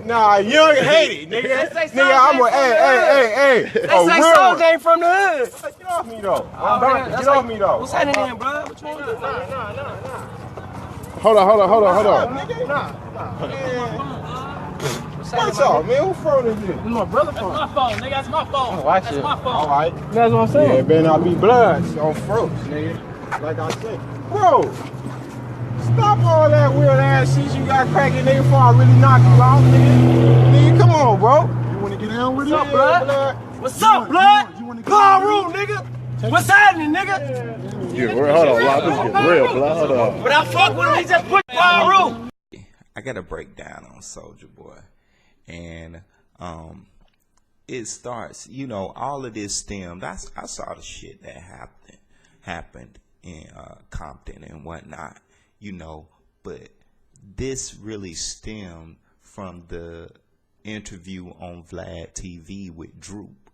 Nah, young hated, nigga. Nigga, I'm a, hey. They say Soulja ain't from the hood. Get off me, though. Get off me, though. What's happening then, bro? What you want to do? Hold on. Nah. What's up, man? Who phone is this? It's my brother's phone. That's my phone, nigga. That's my phone. Oh, That's my phone. All right. That's what I'm saying. Yeah, it better not be blood on froze, nigga. Like I said. Bro, stop all that weird ass shit you got cracking, nigga, before I really knock you out, nigga. Nigga, come on, bro. You want to get down with it? What's up, blood? What's up, blood? Piru, nigga. What's happening, nigga? Yeah, hold on, Rob. This is getting real, blood. Hold on. But I fuck with him. He just put Piru. I got a breakdown on Soulja Boy, and it starts. You know, all of this stemmed. I saw the shit that happened in Compton and whatnot. You know, but this really stemmed from the interview on Vlad TV with Droop.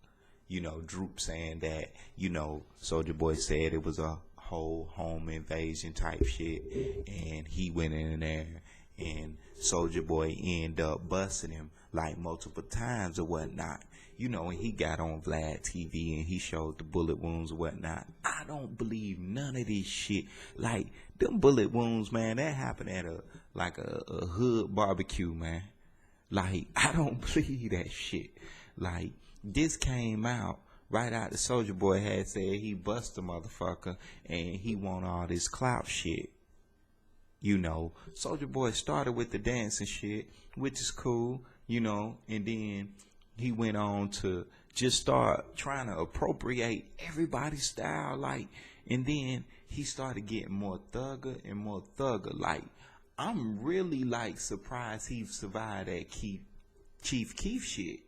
You know, Droop saying that, you know, Soulja Boy said it was a whole home invasion type shit, and he went in there, and Soulja Boy ended up busting him like multiple times or whatnot. You know, and he got on Vlad TV and he showed the bullet wounds or whatnot. I don't believe none of this shit. Like, them bullet wounds, man, that happened at a hood barbecue, man. Like, I don't believe that shit. Like, this came out right after Soulja Boy had said he bust a motherfucker and he want all this clout shit. You know, Soulja Boy started with the dancing shit, which is cool, you know, and then he went on to just start trying to appropriate everybody's style, like, and then he started getting more thugger and more thugger. Like, I'm really, like, surprised he survived that Chief Keef shit.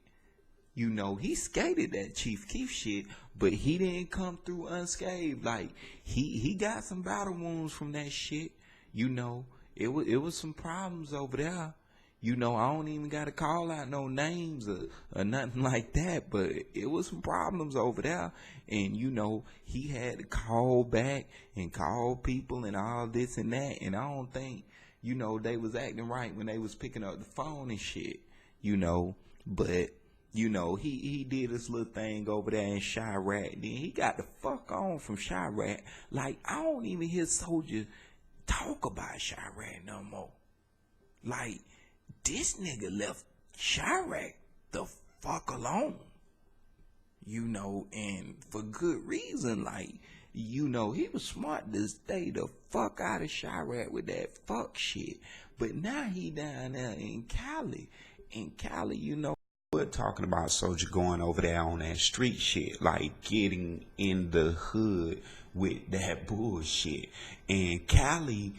You know, he skated that Chief Keef shit, but he didn't come through unscathed. Like, he got some battle wounds from that shit. You know, it was some problems over there. You know, I don't even got to call out no names or nothing like that, but it was some problems over there. And, you know, he had to call back and call people and all this and that. And I don't think, you know, they was acting right when they was picking up the phone and shit, you know. But, you know, he did this little thing over there in Chirac. Then he got the fuck on from Chirac. Like, I don't even hear Soulja talk about Chirac no more. Like, this nigga left Chirac the fuck alone. You know, and for good reason. Like, you know, he was smart to stay the fuck out of Chirac with that fuck shit. But now he down there in Cali. In Cali, you know, we're talking about Soulja going over there on that street shit. Like, getting in the hood with that bullshit. And Cali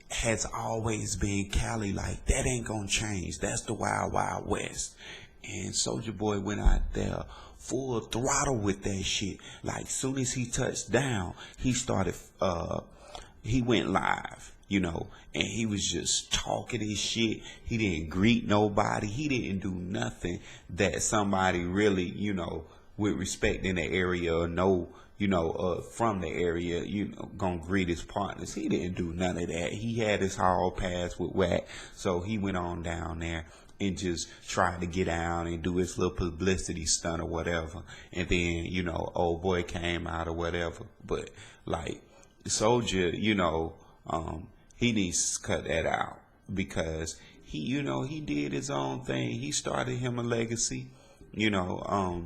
has always been Cali. Like, that ain't gonna change. That's the Wild Wild West. And Soulja Boy went out there full throttle with that shit. Like, soon as he touched down, he started, he went live, you know, and he was just talking his shit. He didn't greet nobody. He didn't do nothing that somebody really, you know, with respect in the area or know, you know, from the area, you know, gonna greet his partners. He didn't do none of that. He had his hall pass with Wack, so he went on down there and just tried to get down and do his little publicity stunt or whatever. And then, you know, old boy came out or whatever. But, like, Soulja, you know, he needs to cut that out because he, you know, he did his own thing. He started him a legacy, you know,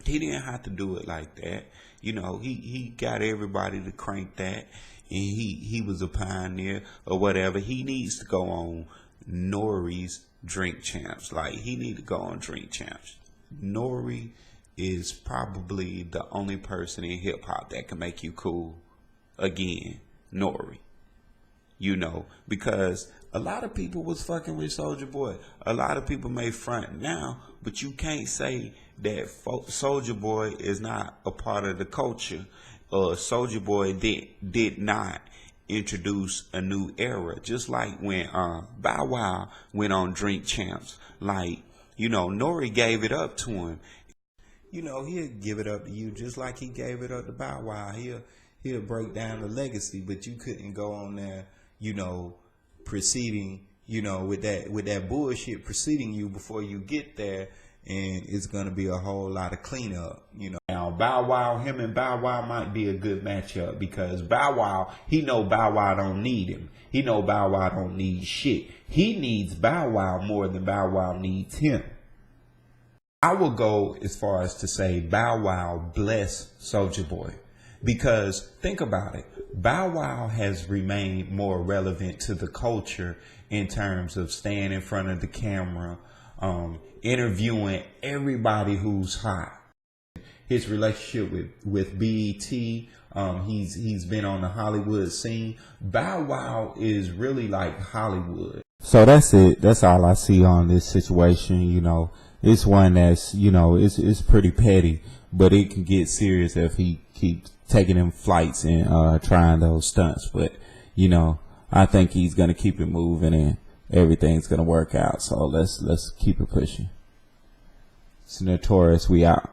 he didn't have to do it like that. You know, he got everybody to crank that, and he was a pioneer or whatever. He needs to go on Nori's Drink Champs. Like, he need to go on Drink Champs. Nori is probably the only person in hip hop that can make you cool again. Nori. You know, because a lot of people was fucking with Soulja Boy. A lot of people may front now, but you can't say that Soulja Boy is not a part of the culture. Soulja Boy did not introduce a new era. Just like when Bow Wow went on Drink Champs. Like, you know, Nori gave it up to him. You know, he'll give it up to you just like he gave it up to Bow Wow. He'll break down the legacy, but you couldn't go on there, you know, preceding, you know, with that bullshit preceding you before you get there, and it's gonna be a whole lot of cleanup, you know. Now Bow Wow, him and Bow Wow might be a good matchup because Bow Wow, he know Bow Wow don't need him. He know Bow Wow don't need shit. He needs Bow Wow more than Bow Wow needs him. I will go as far as to say Bow Wow bless Soulja Boy, because think about it. Bow Wow has remained more relevant to the culture in terms of staying in front of the camera, interviewing everybody who's hot. His relationship with BET, he's been on the Hollywood scene. Bow Wow is really like Hollywood. So that's it. That's all I see on this situation. You know, it's one that's, you know, it's pretty petty, but it can get serious if he keeps taking them flights and trying those stunts. But, you know, I think he's gonna keep it moving and everything's gonna work out. So let's keep it pushing. It's Notorious. We out.